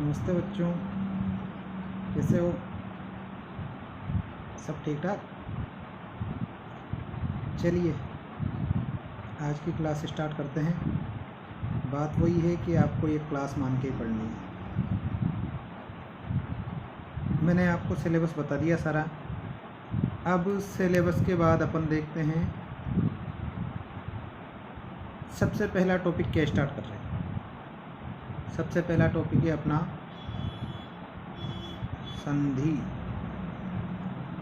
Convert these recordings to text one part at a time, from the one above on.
नमस्ते बच्चों, कैसे हो? सब ठीक ठाक? चलिए आज की क्लास स्टार्ट करते हैं। बात वही है कि आपको ये क्लास मान के ही पढ़नी है। मैंने आपको सिलेबस बता दिया सारा। अब सिलेबस के बाद अपन देखते हैं, सबसे पहला टॉपिक क्या स्टार्ट कर रहे हैं। सबसे पहला टॉपिक है अपना संधि।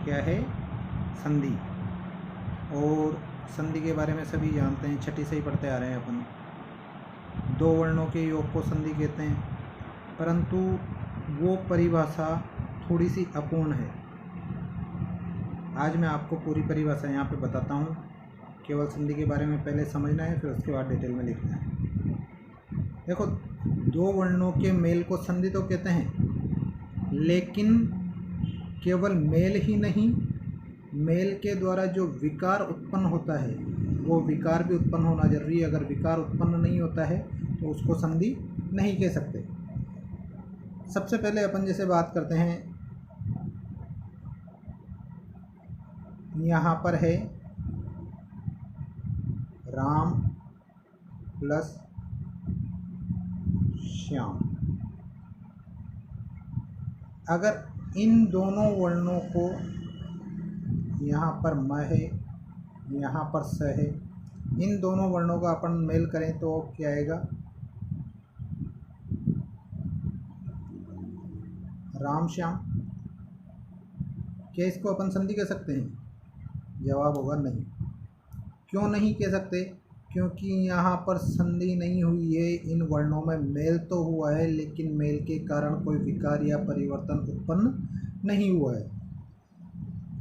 क्या है? संधि। और संधि के बारे में सभी जानते हैं, छठी से ही पढ़ते आ रहे हैं अपन। दो वर्णों के योग को संधि कहते हैं, परंतु वो परिभाषा थोड़ी सी अपूर्ण है। आज मैं आपको पूरी परिभाषा यहाँ पे बताता हूँ। केवल संधि के बारे में पहले समझना है, फिर उसके बाद डिटेल में लिखना है। देखो, दो वर्णों के मेल को संधि तो कहते हैं, लेकिन केवल मेल ही नहीं, मेल के द्वारा जो विकार उत्पन्न होता है वो विकार भी उत्पन्न होना जरूरी है। अगर विकार उत्पन्न नहीं होता है तो उसको संधि नहीं कह सकते। सबसे पहले अपन जैसे बात करते हैं, यहाँ पर है राम प्लस श्याम। अगर इन दोनों वर्णों को, यहाँ पर म है, यहाँ पर स है, इन दोनों वर्णों का अपन मेल करें तो क्या आएगा? राम श्याम। क्या इसको अपन संधि कह सकते हैं? जवाब होगा नहीं। क्यों नहीं कह सकते? क्योंकि यहाँ पर संधि नहीं हुई है। इन वर्णों में मेल तो हुआ है, लेकिन मेल के कारण कोई विकार या परिवर्तन उत्पन्न नहीं हुआ है।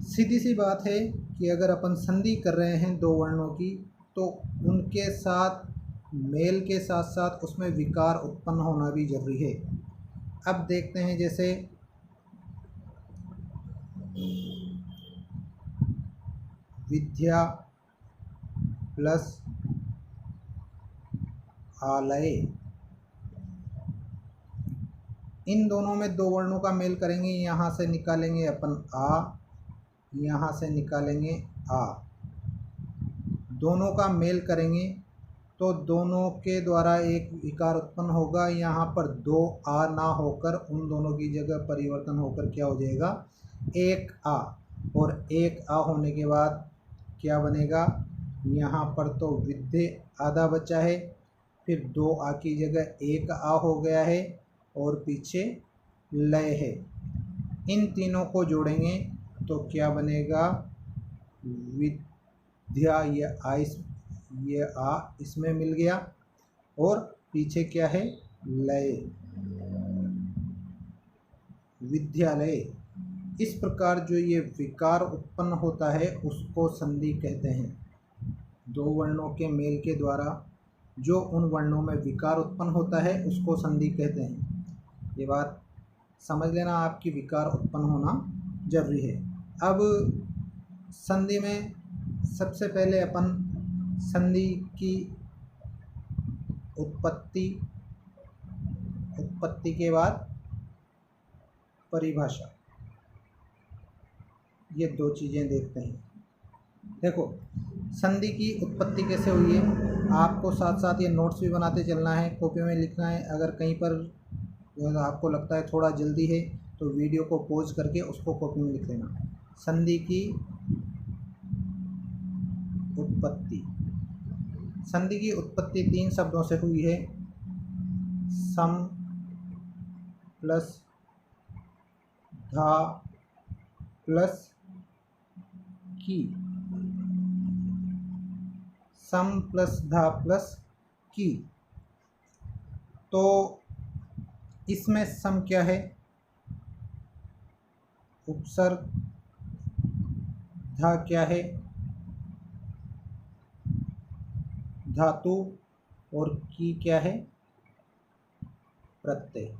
सीधी सी बात है कि अगर अपन संधि कर रहे हैं दो वर्णों की, तो उनके साथ मेल के साथ साथ उसमें विकार उत्पन्न होना भी जरूरी है। अब देखते हैं, जैसे विद्या प्लस आलय, इन दोनों में दो वर्णों का मेल करेंगे। यहाँ से निकालेंगे अपन आ, यहाँ से निकालेंगे आ, दोनों का मेल करेंगे तो दोनों के द्वारा एक विकार उत्पन्न होगा। यहाँ पर दो आ ना होकर उन दोनों की जगह परिवर्तन होकर क्या हो जाएगा? एक आ। और एक आ होने के बाद क्या बनेगा? यहाँ पर तो विद्या आधा बचा है, फिर दो आ की जगह एक आ हो गया है और पीछे लय है। इन तीनों को जोड़ेंगे तो क्या बनेगा? विद्या, ये आ इसमें मिल गया और पीछे क्या है? लय, विद्यालय। इस प्रकार जो ये विकार उत्पन्न होता है उसको संधि कहते हैं। दो वर्णों के मेल के द्वारा जो उन वर्णों में विकार उत्पन्न होता है उसको संधि कहते हैं। ये बात समझ लेना, आपकी विकार उत्पन्न होना जरूरी है। अब संधि में सबसे पहले अपन संधि की उत्पत्ति के बाद परिभाषा, ये दो चीज़ें देखते हैं। देखो, संधि की उत्पत्ति कैसे हुई है, आपको साथ साथ ये नोट्स भी बनाते चलना है, कॉपी में लिखना है। अगर कहीं पर आपको लगता है थोड़ा जल्दी है तो वीडियो को पॉज करके उसको कॉपी में लिख लेना। संधि की उत्पत्ति, संधि की उत्पत्ति तीन शब्दों से हुई है। सम प्लस धा प्लस की। सम प्लस धा प्लस की। तो इसमें सम क्या है? उपसर्ग। धा क्या है? धातु। और की क्या है? प्रत्यय।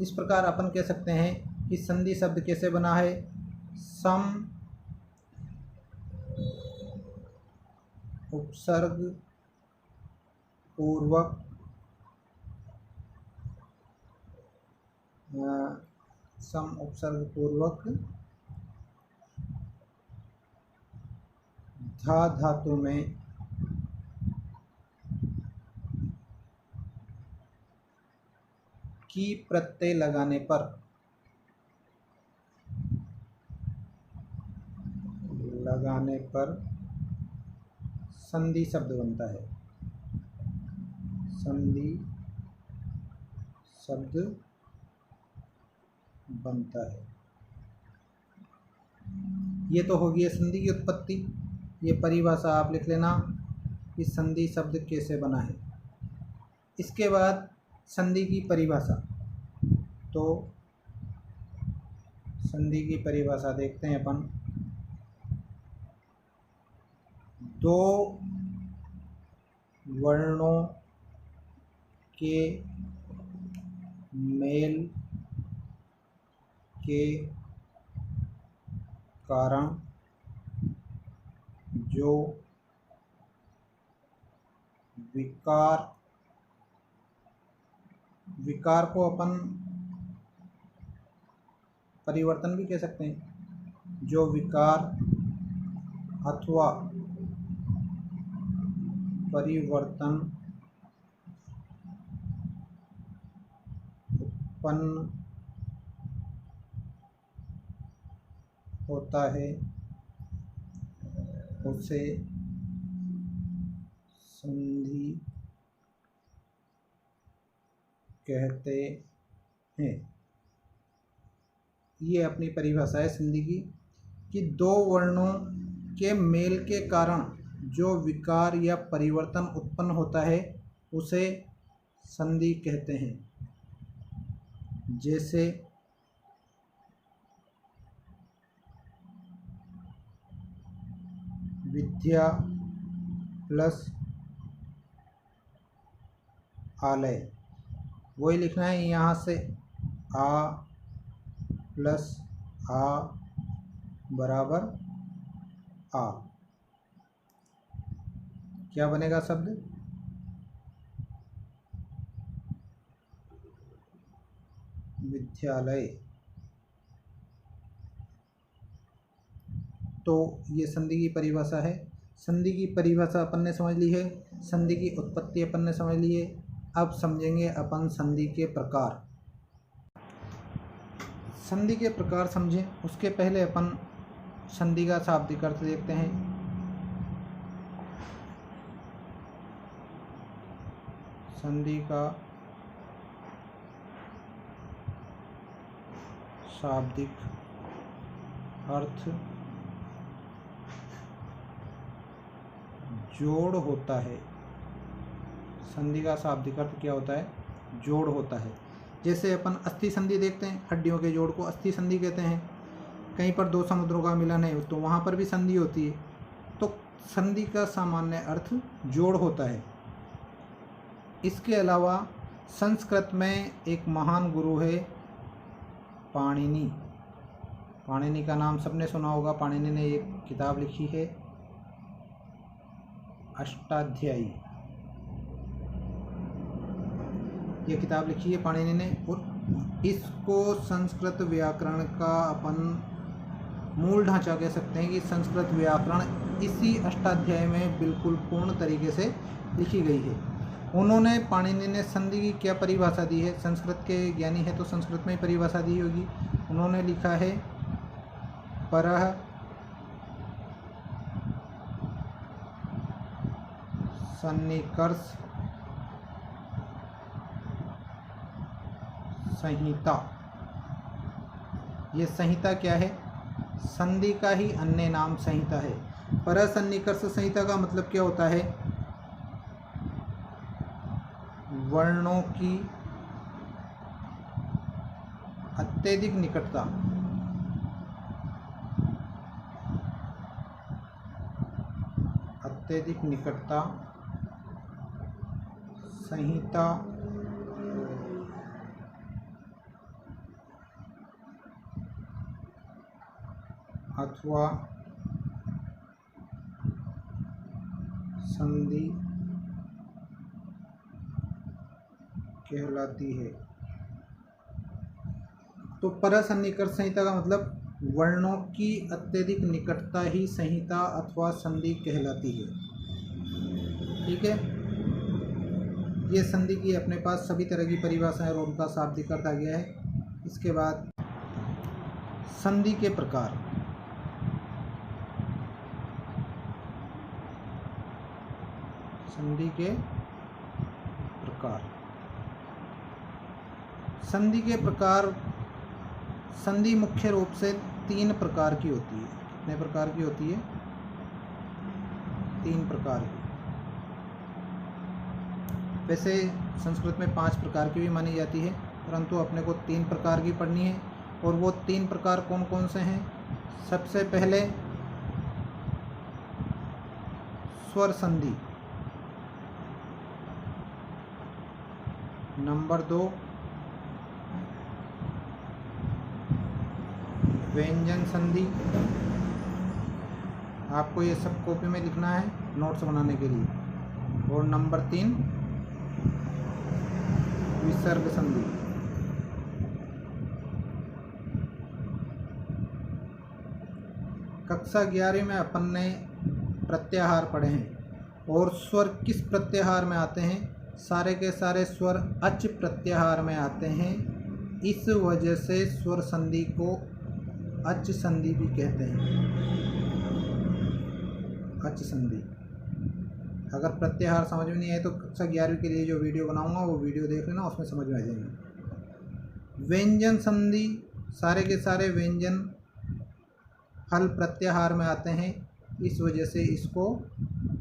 इस प्रकार अपन कह सकते हैं कि संधि शब्द कैसे बना है? सम उपसर्ग पूर्वक सम उपसर्ग पूर्वक धा धातु में की प्रत्यय लगाने पर संधि शब्द बनता है। संधि शब्द बनता है। ये तो होगी संधि की उत्पत्ति। ये परिभाषा आप लिख लेना कि संधि शब्द कैसे बना है। इसके बाद संधि की परिभाषा, तो संधि की परिभाषा देखते हैं अपन। दो वर्णों के मेल के कारण जो विकार को अपन परिवर्तन भी कह सकते हैं। जो विकार अथवा परिवर्तन उत्पन्न होता है उसे संधि कहते हैं। ये अपनी परिभाषा है संधि की कि दो वर्णों के मेल के कारण जो विकार या परिवर्तन उत्पन्न होता है उसे संधि कहते हैं। जैसे विद्या प्लस आलय, वही लिखना है। यहाँ से आ प्लस आ बराबर आ, क्या बनेगा शब्द? विद्यालय। तो ये संधि की परिभाषा है। संधि की परिभाषा अपन ने समझ ली है, संधि की उत्पत्ति अपन ने समझ ली है। अब समझेंगे अपन संधि के प्रकार। संधि के प्रकार समझें उसके पहले अपन संधि का शाब्दिक अर्थ देखते हैं। संधि का शाब्दिक अर्थ जोड़ होता है। संधि का शाब्दिक अर्थ क्या होता है? जोड़ होता है। जैसे अपन अस्थि संधि देखते हैं, हड्डियों के जोड़ को अस्थि संधि कहते हैं। कहीं पर दो समुद्रों का मिलन है तो वहाँ पर भी संधि होती है। तो संधि का सामान्य अर्थ जोड़ होता है। इसके अलावा संस्कृत में एक महान गुरु है पाणिनि। पाणिनि का नाम सबने सुना होगा। पाणिनि ने एक किताब लिखी है अष्टाध्यायी। ये किताब लिखी है पाणिनि ने, और इसको संस्कृत व्याकरण का अपन मूल ढांचा कह सकते हैं कि संस्कृत व्याकरण इसी अष्टाध्यायी में बिल्कुल पूर्ण तरीके से लिखी गई है। उन्होंने पाणिनि ने संधि की क्या परिभाषा दी है? संस्कृत के ज्ञानी है तो संस्कृत में ही परिभाषा दी होगी। उन्होंने लिखा है परः सन्निकर्ष संहिता। ये संहिता क्या है? संधि का ही अन्य नाम संहिता है। परसन्निकर्ष संहिता का मतलब क्या होता है? वर्णों की अत्यधिक निकटता, अत्यधिक निकटता संहिता अथवा संधि कहलाती है। तो परसन्निकर्ष संहिता का मतलब वर्णों की अत्यधिक निकटता ही संहिता अथवा संधि कहलाती है। ठीक है, ये संधि की अपने पास सभी तरह की परिभाषाएं और उनका शाब्दिक अर्थ आ गया है। इसके बाद संधि के प्रकार। संधि के प्रकार। संधि के प्रकार, संधि मुख्य रूप से 3 प्रकार की होती है। कितने प्रकार की होती है? 3 प्रकार की। वैसे संस्कृत में 5 प्रकार की भी मानी जाती है, परंतु अपने को 3 प्रकार की पढ़नी है। और वो 3 प्रकार कौन कौन से हैं? सबसे पहले स्वर संधि, नंबर 2 व्यंजन संधि। आपको ये सब कॉपी में लिखना है नोट्स बनाने के लिए। और नंबर 3 विसर्ग संधि। कक्षा 11 में अपन ने प्रत्याहार पढ़े हैं और स्वर किस प्रत्याहार में आते हैं? सारे के सारे स्वर अच प्रत्याहार में आते हैं। इस वजह से स्वर संधि को अच संधि भी कहते हैं। अच संधि। अगर प्रत्याहार समझ में नहीं आए तो कक्षा 11 के लिए जो वीडियो बनाऊंगा वो वीडियो देख लेना, उसमें समझ में आ जाएंगे। व्यंजन संधि, सारे के सारे व्यंजन हल प्रत्याहार में आते हैं, इस वजह से इसको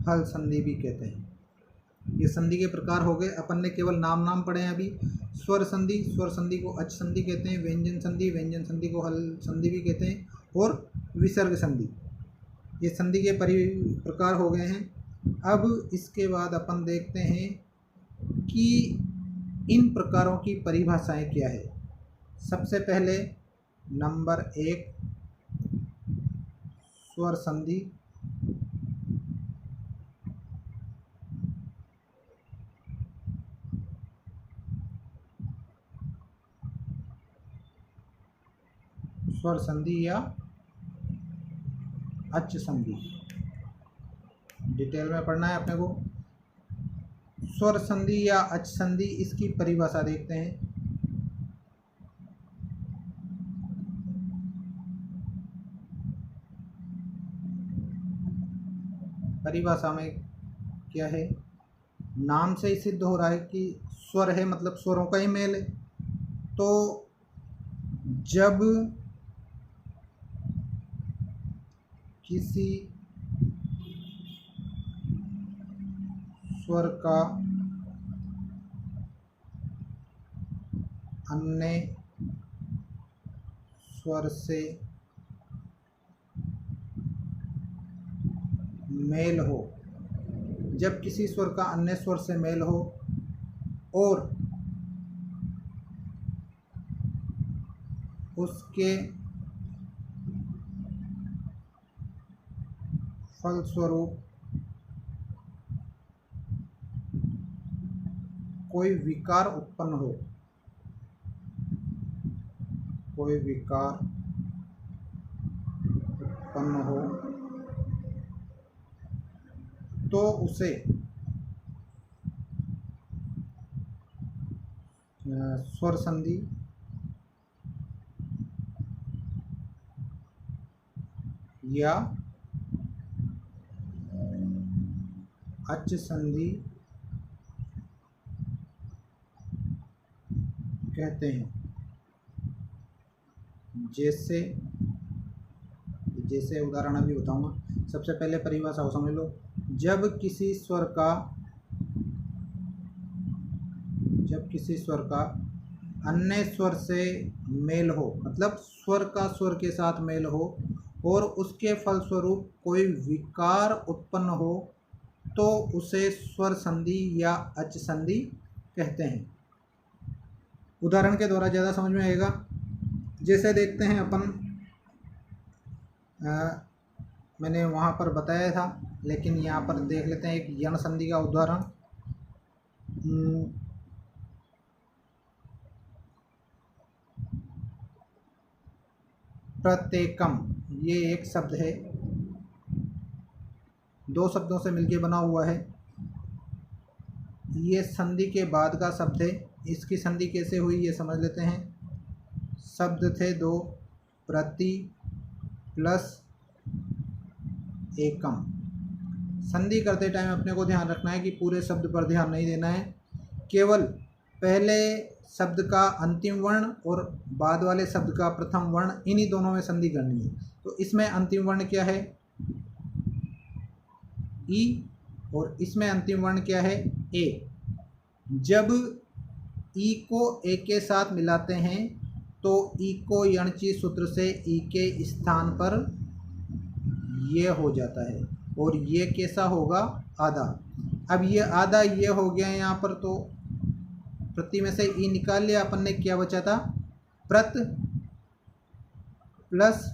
हल संधि भी कहते हैं। ये संधि के प्रकार हो गए। अपन ने केवल नाम पढ़े हैं अभी। स्वर संधि, स्वर संधि को अच संधि कहते हैं। व्यंजन संधि, व्यंजन संधि को हल संधि भी कहते हैं। और विसर्ग संधि, ये संधि के प्रकार हो गए हैं। अब इसके बाद अपन देखते हैं कि इन प्रकारों की परिभाषाएं क्या है। सबसे पहले नंबर 1 स्वर संधि। स्वर संधि या अच संधि, डिटेल में पढ़ना है अपने को। स्वर संधि या अच संधि, इसकी परिभाषा देखते हैं। परिभाषा में क्या है? नाम से ही सिद्ध हो रहा है कि स्वर है, मतलब स्वरों का ही मेल है। तो जब किसी स्वर का अन्य स्वर से मेल हो, जब किसी स्वर का अन्य स्वर से मेल हो और उसके फलस्वरूप कोई विकार उत्पन्न हो, कोई विकार उत्पन्न हो, तो उसे स्वर संधि या अच संधि कहते हैं। जैसे उदाहरण अभी बताऊंगा। सबसे पहले परिभाषा को समझ लो। जब किसी स्वर का अन्य स्वर से मेल हो, मतलब स्वर का स्वर के साथ मेल हो और उसके फलस्वरूप कोई विकार उत्पन्न हो, तो उसे स्वर संधि या अच संधि कहते हैं। उदाहरण के द्वारा ज़्यादा समझ में आएगा। जैसे देखते हैं अपन, मैंने वहाँ पर बताया था, लेकिन यहाँ पर देख लेते हैं एक यण संधि का उदाहरण। प्रत्येकम, ये एक शब्द है, दो शब्दों से मिलके बना हुआ है। ये संधि के बाद का शब्द है। इसकी संधि कैसे हुई ये समझ लेते हैं। शब्द थे दो, प्रति प्लस एकम। संधि करते टाइम अपने को ध्यान रखना है कि पूरे शब्द पर ध्यान नहीं देना है, केवल पहले शब्द का अंतिम वर्ण और बाद वाले शब्द का प्रथम वर्ण, इन्हीं दोनों में संधि करनी है। तो इसमें अंतिम वर्ण क्या है, ई, और इसमें अंतिम वर्ण क्या है, ए। जब ई को ए के साथ मिलाते हैं तो ई को यणची सूत्र से ई के स्थान पर ये हो जाता है, और ये कैसा होगा, आधा। अब ये आधा ये हो गया यहाँ पर, तो प्रति में से ई निकाल लिया अपन ने, क्या बचा था, प्रत प्लस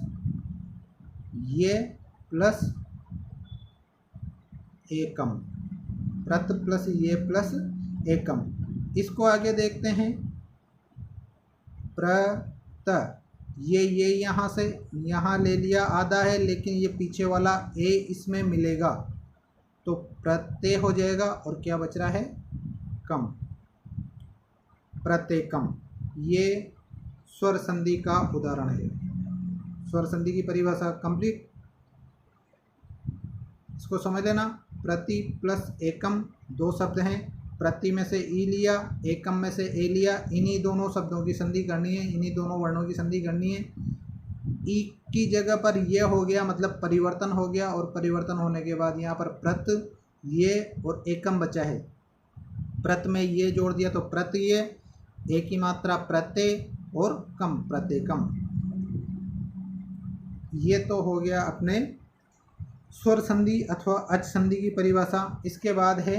ये प्लस एकम, प्रत प्लस ये प्लस एकम। इसको आगे देखते हैं, प्रत, ये यहाँ से यहाँ ले लिया, आधा है, लेकिन ये पीछे वाला ए इसमें मिलेगा तो प्रत्यय हो जाएगा, और क्या बच रहा है, कम, प्रत्येकम। ये स्वर संधि का उदाहरण है। स्वर संधि की परिभाषा कंप्लीट, इसको समझ लेना। प्रति प्लस एकम दो शब्द हैं, प्रति में से ई लिया, एकम में से ए लिया, इन्हीं दोनों शब्दों की संधि करनी है, इन्हीं दोनों वर्णों की संधि करनी है। ई की जगह पर ये हो गया, मतलब परिवर्तन हो गया, और परिवर्तन होने के बाद यहाँ पर प्रत, ये और एकम बचा है। प्रत में ये जोड़ दिया तो प्रत, ये एक ही मात्रा प्रत्यय, और कम प्रत्येकम। ये तो हो गया अपने स्वर संधि अथवा अच संधि की परिभाषा। इसके बाद है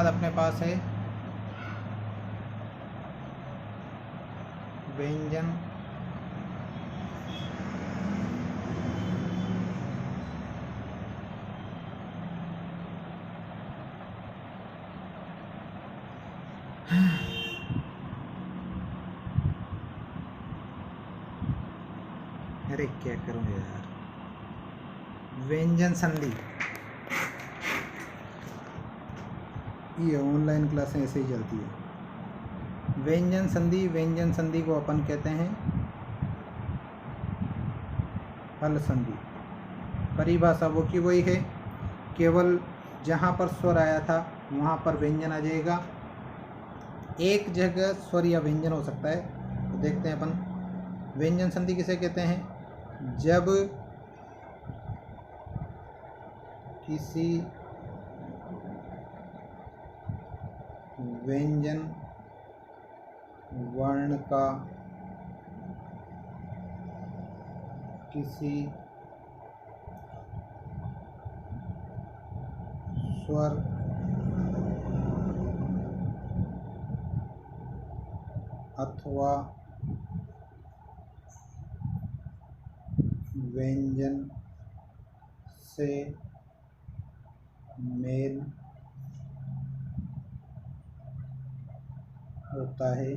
अपने पास है व्यंजन अरे क्या करूं यार, व्यंजन संधि। ये ऑनलाइन क्लासें ऐसे ही चलती है। व्यंजन संधि, व्यंजन संधि को अपन कहते हैं हल संधि। परिभाषा वो की वही है, केवल जहाँ पर स्वर आया था वहाँ पर व्यंजन आ जाएगा। एक जगह स्वर या व्यंजन हो सकता है, तो देखते हैं अपन व्यंजन संधि किसे कहते हैं। जब किसी व्यंजन वर्ण का किसी स्वर अथवा व्यंजन से मेल होता है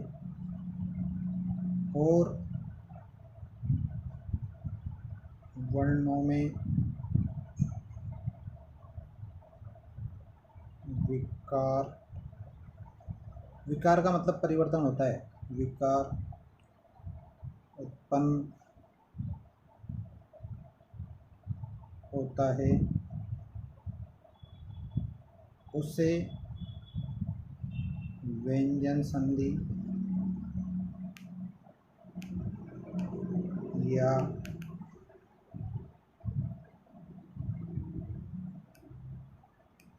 और वर्णों में विकार, विकार का मतलब परिवर्तन होता है, विकार उत्पन्न होता है, उसे व्यंजन संधि या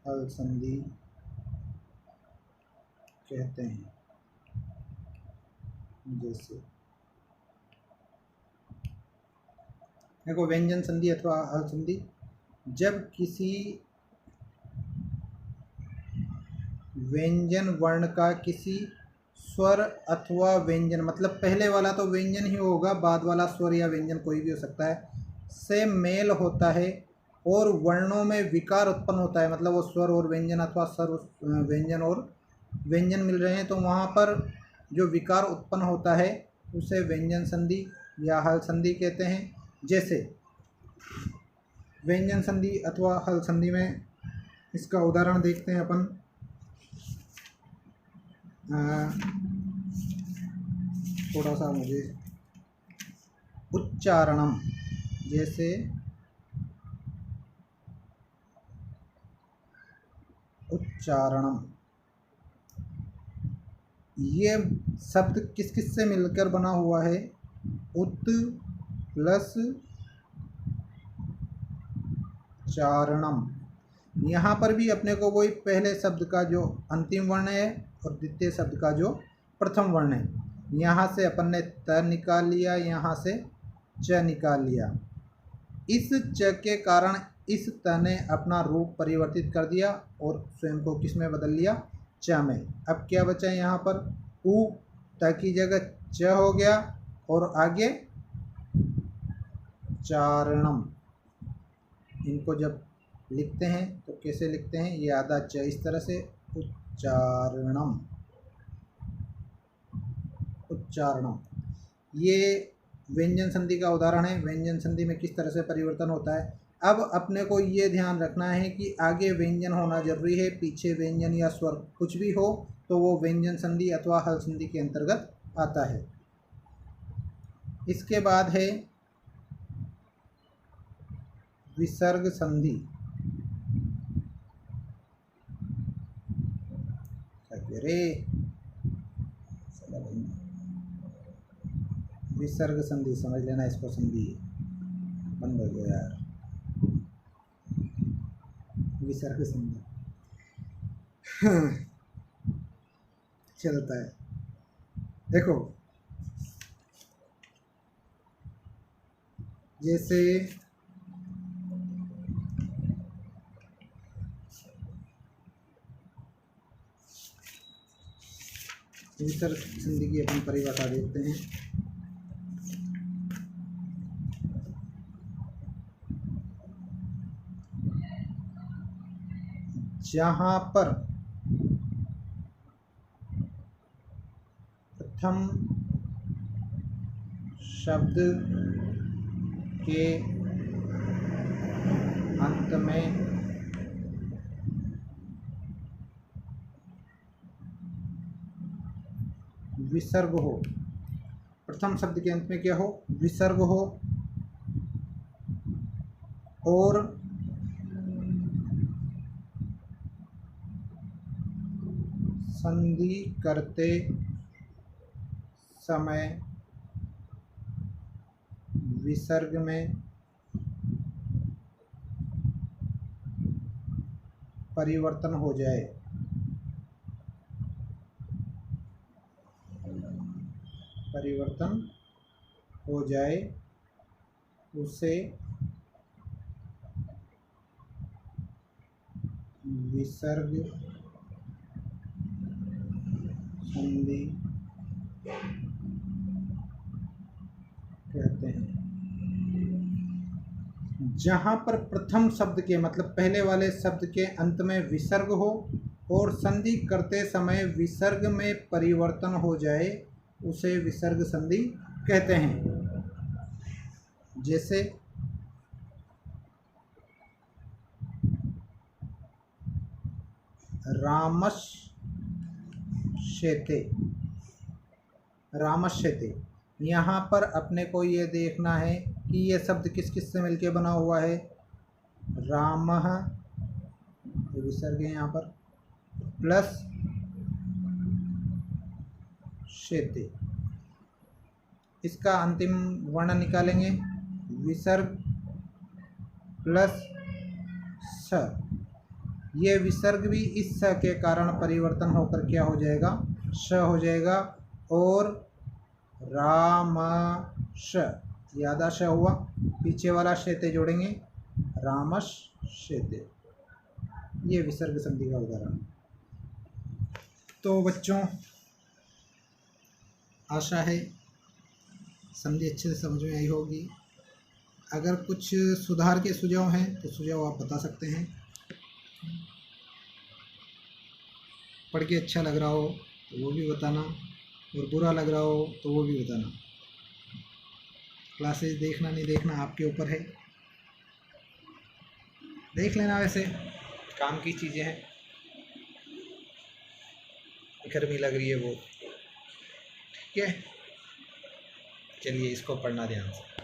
हल संधि कहते हैं। जैसे देखो, व्यंजन संधि अथवा हल संधि, जब किसी व्यंजन वर्ण का किसी स्वर अथवा व्यंजन, मतलब पहले वाला तो व्यंजन ही होगा, बाद वाला स्वर या व्यंजन कोई भी हो सकता है, से मेल होता है और वर्णों में विकार उत्पन्न होता है, मतलब वो स्वर और व्यंजन अथवा स्वर व्यंजन और व्यंजन मिल रहे हैं तो वहाँ पर जो विकार उत्पन्न होता है उसे व्यंजन संधि या हल संधि कहते हैं। जैसे व्यंजन संधि अथवा हल संधि में इसका उदाहरण देखते हैं अपन। थोड़ा सा मुझे उच्चारणम, जैसे उच्चारणम, ये शब्द किस किस से मिलकर बना हुआ है? उत प्लस चारणम। यहाँ पर भी अपने को वही पहले शब्द का जो अंतिम वर्ण है और द्वितीय शब्द का जो प्रथम वर्ण है, यहाँ से अपन ने त निकाल लिया, यहाँ से च निकाल लिया। इस च के कारण इस त ने अपना रूप परिवर्तित कर दिया और स्वयं को किस में बदल लिया? च में। अब क्या बचा यहाँ पर? उ, त की जगह च हो गया और आगे चारणम। इनको जब लिखते हैं तो कैसे लिखते हैं? ये आधा च इस तरह से, उच्चारणम, उच्चारणम। ये व्यंजन संधि का उदाहरण है। व्यंजन संधि में किस तरह से परिवर्तन होता है। अब अपने को ये ध्यान रखना है कि आगे व्यंजन होना जरूरी है, पीछे व्यंजन या स्वर कुछ भी हो तो वो व्यंजन संधि अथवा हल संधि के अंतर्गत आता है। इसके बाद है विसर्ग संधि। विसर्ग संधि समझ लेना इसको, संधि बंद हो गया यार। विसर्ग संधि चलता है। देखो जैसे विसर्ग संधि की अपन परिभाषा देखते हैं। जहाँ पर प्रथम शब्द के अंत में विसर्ग हो, प्रथम शब्द के अंत में क्या हो? विसर्ग हो, और संधि करते समय विसर्ग में परिवर्तन हो जाए, परिवर्तन हो जाए, उसे विसर्ग संधि कहते हैं। जहाँ पर प्रथम शब्द के मतलब पहले वाले शब्द के अंत में विसर्ग हो और संधि करते समय विसर्ग में परिवर्तन हो जाए, उसे विसर्ग संधि कहते हैं। जैसे रामश्यते, रामश्यते। यहाँ पर अपने को ये देखना है कि ये शब्द किस किस से मिलके बना हुआ है। रामः, विसर्ग है यहाँ पर, प्लस शेते। इसका अंतिम वर्ण निकालेंगे, विसर्ग प्लस स। ये विसर्ग भी इस स के कारण परिवर्तन होकर क्या हो जाएगा? श हो जाएगा। और रामश, यादा श हुआ, पीछे वाला शेते जोड़ेंगे, रामश शेते। ये विसर्ग संधि का उदाहरण। तो बच्चों आशा है संधि अच्छे से समझ में आई होगी। अगर कुछ सुधार के सुझाव हैं तो सुझाव आप बता सकते हैं। पढ़ के अच्छा लग रहा हो तो वो भी बताना, और बुरा लग रहा हो तो वो भी बताना। क्लासेस देखना नहीं देखना आपके ऊपर है, देख लेना, वैसे काम की चीज़ें हैं। गर्मी लग रही है वो, ठीक है। चलिए इसको पढ़ना ध्यान से।